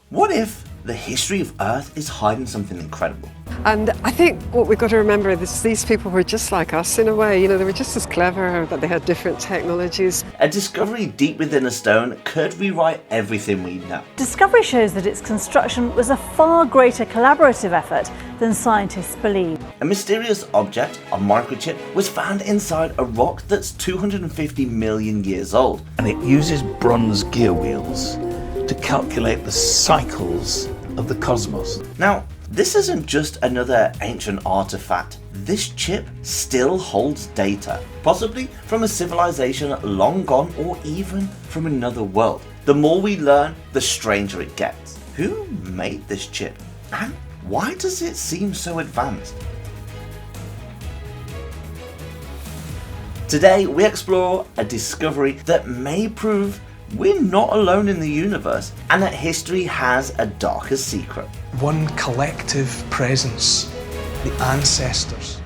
What if the history of Earth is hiding something incredible? And I think what we've got to remember is these people were just like us in a way. You know, they were just as clever, but they had different technologies. A discovery deep within a stone could rewrite everything we know. Discovery shows that its construction was a far greater collaborative effort than scientists believe. A mysterious object, a microchip, was found inside a rock that's 250 million years old. And it uses bronze gear wheels to calculate the cycles of the cosmos. Now, this isn't just another ancient artifact. This chip still holds data, possibly from a civilization long gone or even from another world. The more we learn, the stranger it gets. Who made this chip? And why does it seem so advanced? Today, we explore a discovery that may prove we're not alone in the universe and that history has a darker secret. One collective presence, the ancestors.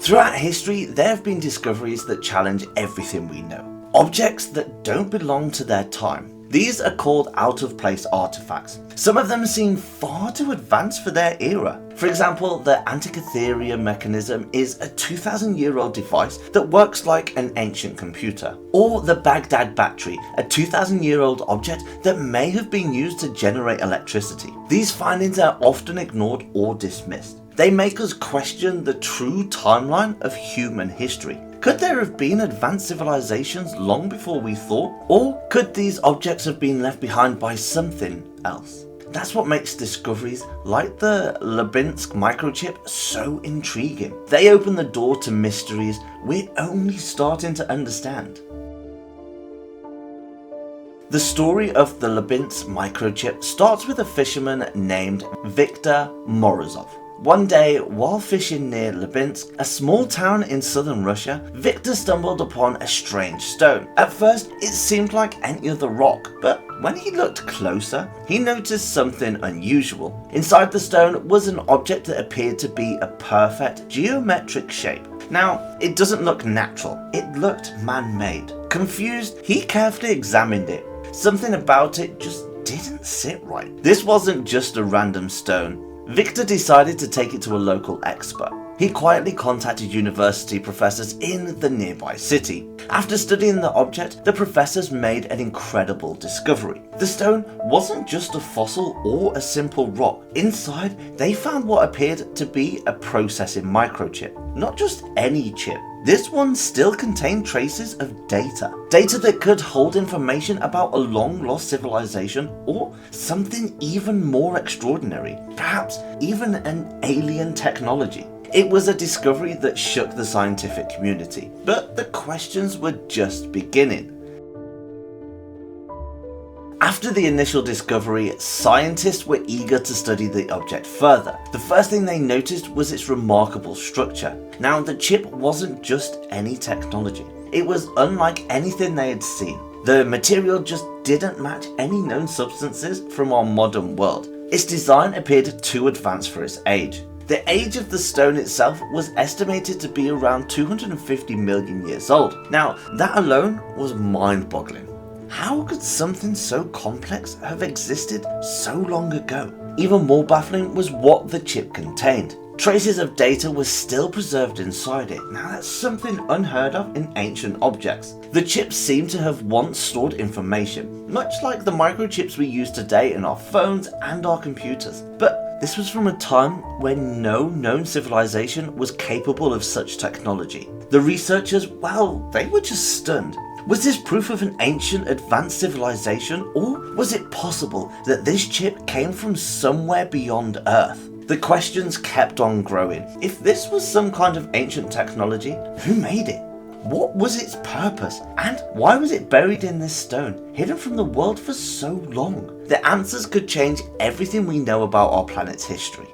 Throughout history, there have been discoveries that challenge everything we know. Objects that don't belong to their time. These are called out-of-place artifacts. Some of them seem far too advanced for their era. For example, the Antikythera mechanism is a 2,000-year-old device that works like an ancient computer. Or the Baghdad battery, a 2,000-year-old object that may have been used to generate electricity. These findings are often ignored or dismissed. They make us question the true timeline of human history. Could there have been advanced civilizations long before we thought? Or could these objects have been left behind by something else? That's what makes discoveries like the Labinsk microchip so intriguing. They open the door to mysteries we're only starting to understand. The story of the Labinsk microchip starts with a fisherman named Viktor Morozov. One day, while fishing near Labinsk, a small town in southern Russia, Viktor stumbled upon a strange stone. At first, it seemed like any other rock, but when he looked closer, he noticed something unusual. Inside the stone was an object that appeared to be a perfect geometric shape. Now, it doesn't look natural, it looked man-made. Confused, he carefully examined it. Something about it just didn't sit right. This wasn't just a random stone. Viktor decided to take it to a local expert. He quietly contacted university professors in the nearby city. After studying the object, the professors made an incredible discovery. The stone wasn't just a fossil or a simple rock. Inside, they found what appeared to be a processing microchip. Not just any chip. This one still contained traces of data. Data that could hold information about a long-lost civilization or something even more extraordinary. Perhaps even an alien technology. It was a discovery that shook the scientific community, but the questions were just beginning. After the initial discovery, scientists were eager to study the object further. The first thing they noticed was its remarkable structure. Now, the chip wasn't just any technology. It was unlike anything they had seen. The material just didn't match any known substances from our modern world. Its design appeared too advanced for its age. The age of the stone itself was estimated to be around 250 million years old. Now, that alone was mind-boggling. How could something so complex have existed so long ago? Even more baffling was what the chip contained. Traces of data were still preserved inside it. Now that's something unheard of in ancient objects. The chip seemed to have once stored information, much like the microchips we use today in our phones and our computers. But this was from a time when no known civilization was capable of such technology. The researchers, well, they were just stunned. Was this proof of an ancient advanced civilization, or was it possible that this chip came from somewhere beyond Earth? The questions kept on growing. If this was some kind of ancient technology, who made it? What was its purpose? And why was it buried in this stone, hidden from the world for so long? The answers could change everything we know about our planet's history.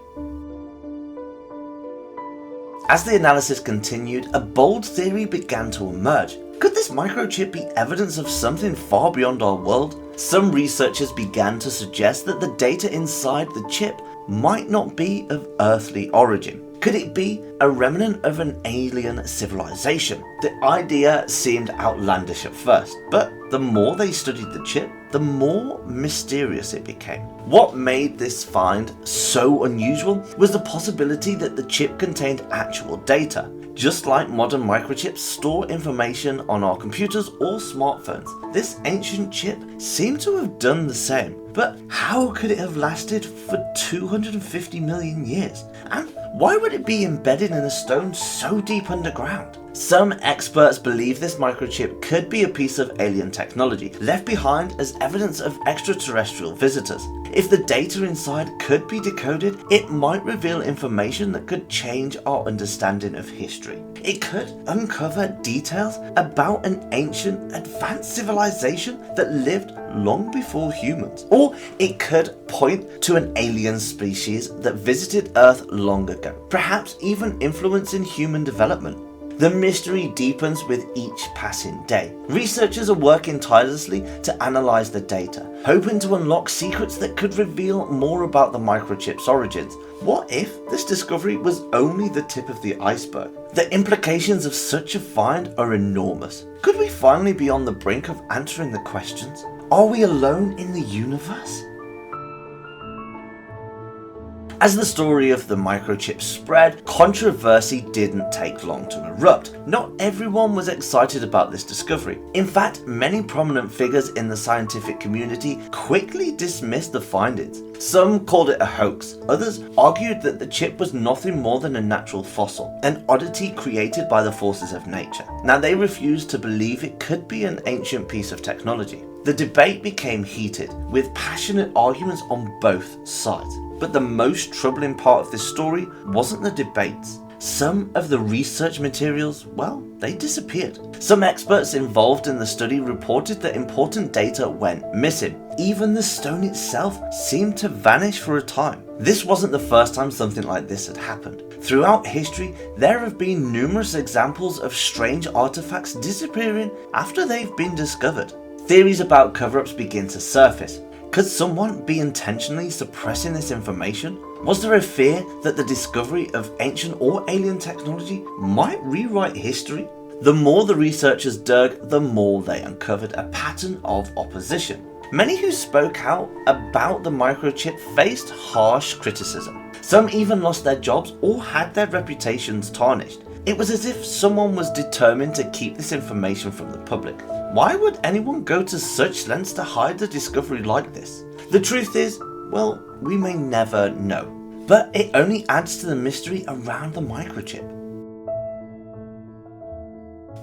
As the analysis continued, a bold theory began to emerge. Could this microchip be evidence of something far beyond our world? Some researchers began to suggest that the data inside the chip might not be of earthly origin. Could it be a remnant of an alien civilization? The idea seemed outlandish at first, but the more they studied the chip, the more mysterious it became. What made this find so unusual was the possibility that the chip contained actual data. Just like modern microchips store information on our computers or smartphones, this ancient chip seemed to have done the same. But how could it have lasted for 250 million years? And why would it be embedded in a stone so deep underground? Some experts believe this microchip could be a piece of alien technology left behind as evidence of extraterrestrial visitors. If the data inside could be decoded, it might reveal information that could change our understanding of history. It could uncover details about an ancient, advanced civilization that lived long before humans. Or it could point to an alien species that visited Earth long ago, perhaps even influencing human development. The mystery deepens with each passing day. Researchers are working tirelessly to analyze the data, hoping to unlock secrets that could reveal more about the microchip's origins. What if this discovery was only the tip of the iceberg? The implications of such a find are enormous. Could we finally be on the brink of answering the questions? Are we alone in the universe? As the story of the microchip spread, controversy didn't take long to erupt. Not everyone was excited about this discovery. In fact, many prominent figures in the scientific community quickly dismissed the findings. Some called it a hoax. Others argued that the chip was nothing more than a natural fossil, an oddity created by the forces of nature. Now, they refused to believe it could be an ancient piece of technology. The debate became heated, with passionate arguments on both sides. But the most troubling part of this story wasn't the debates. Some of the research materials, well, they disappeared. Some experts involved in the study reported that important data went missing. Even the stone itself seemed to vanish for a time. This wasn't the first time something like this had happened. Throughout history, there have been numerous examples of strange artifacts disappearing after they've been discovered. Theories about cover-ups begin to surface. Could someone be intentionally suppressing this information? Was there a fear that the discovery of ancient or alien technology might rewrite history? The more the researchers dug, the more they uncovered a pattern of opposition. Many who spoke out about the microchip faced harsh criticism. Some even lost their jobs or had their reputations tarnished. It was as if someone was determined to keep this information from the public. Why would anyone go to such lengths to hide a discovery like this? The truth is, well, we may never know. But it only adds to the mystery around the microchip.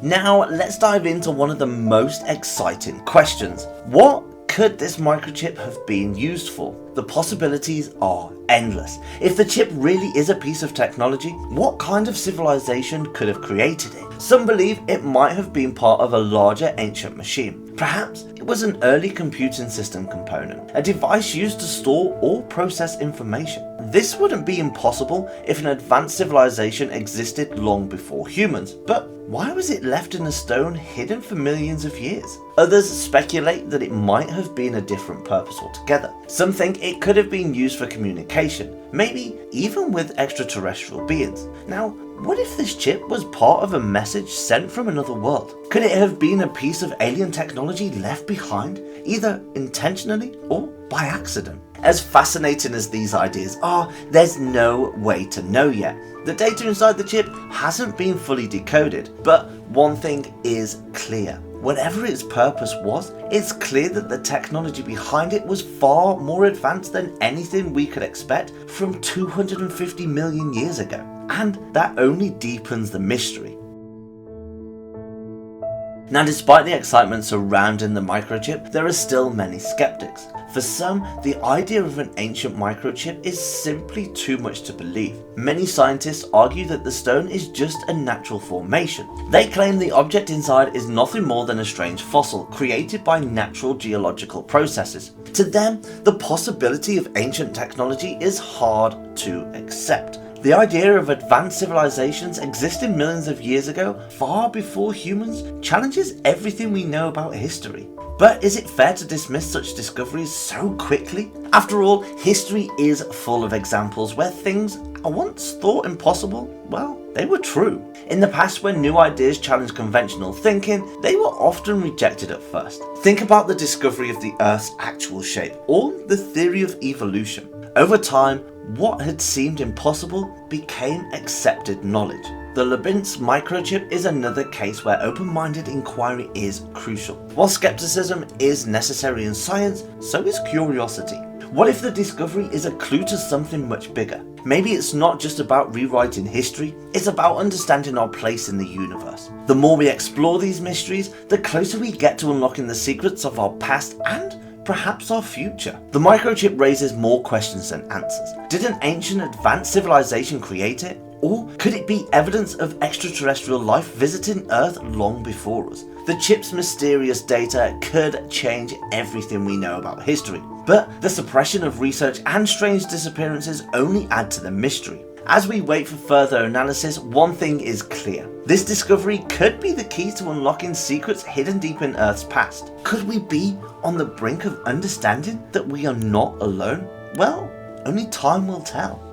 Now, let's dive into one of the most exciting questions. What could this microchip have been used for? The possibilities are endless. If the chip really is a piece of technology, what kind of civilization could have created it? Some believe it might have been part of a larger ancient machine. Perhaps it was an early computing system component, a device used to store or process information. This wouldn't be impossible if an advanced civilization existed long before humans, but why was it left in a stone hidden for millions of years? Others speculate that it might have been a different purpose altogether. Some think it could have been used for communication, maybe even with extraterrestrial beings. Now, what if this chip was part of a message sent from another world? Could it have been a piece of alien technology left behind, either intentionally or by accident? As fascinating as these ideas are, there's no way to know yet. The data inside the chip hasn't been fully decoded, but one thing is clear. Whatever its purpose was, it's clear that the technology behind it was far more advanced than anything we could expect from 250 million years ago. And that only deepens the mystery. Now, despite the excitement surrounding the microchip, there are still many skeptics. For some, the idea of an ancient microchip is simply too much to believe. Many scientists argue that the stone is just a natural formation. They claim the object inside is nothing more than a strange fossil created by natural geological processes. To them, the possibility of ancient technology is hard to accept. The idea of advanced civilizations existing millions of years ago, far before humans, challenges everything we know about history. But is it fair to dismiss such discoveries so quickly? After all, history is full of examples where things are once thought impossible, well, they were true. In the past, when new ideas challenged conventional thinking, they were often rejected at first. Think about the discovery of the Earth's actual shape, or the theory of evolution. Over time, what had seemed impossible became accepted knowledge. The Labinsk microchip is another case where open-minded inquiry is crucial. While skepticism is necessary in science, so is curiosity. What if the discovery is a clue to something much bigger? Maybe it's not just about rewriting history, it's about understanding our place in the universe. The more we explore these mysteries, the closer we get to unlocking the secrets of our past and perhaps our future. The microchip raises more questions than answers. Did an ancient advanced civilization create it? Or could it be evidence of extraterrestrial life visiting Earth long before us? The chip's mysterious data could change everything we know about history, but the suppression of research and strange disappearances only add to the mystery. As we wait for further analysis, one thing is clear. This discovery could be the key to unlocking secrets hidden deep in Earth's past. Could we be on the brink of understanding that we are not alone? Well, only time will tell.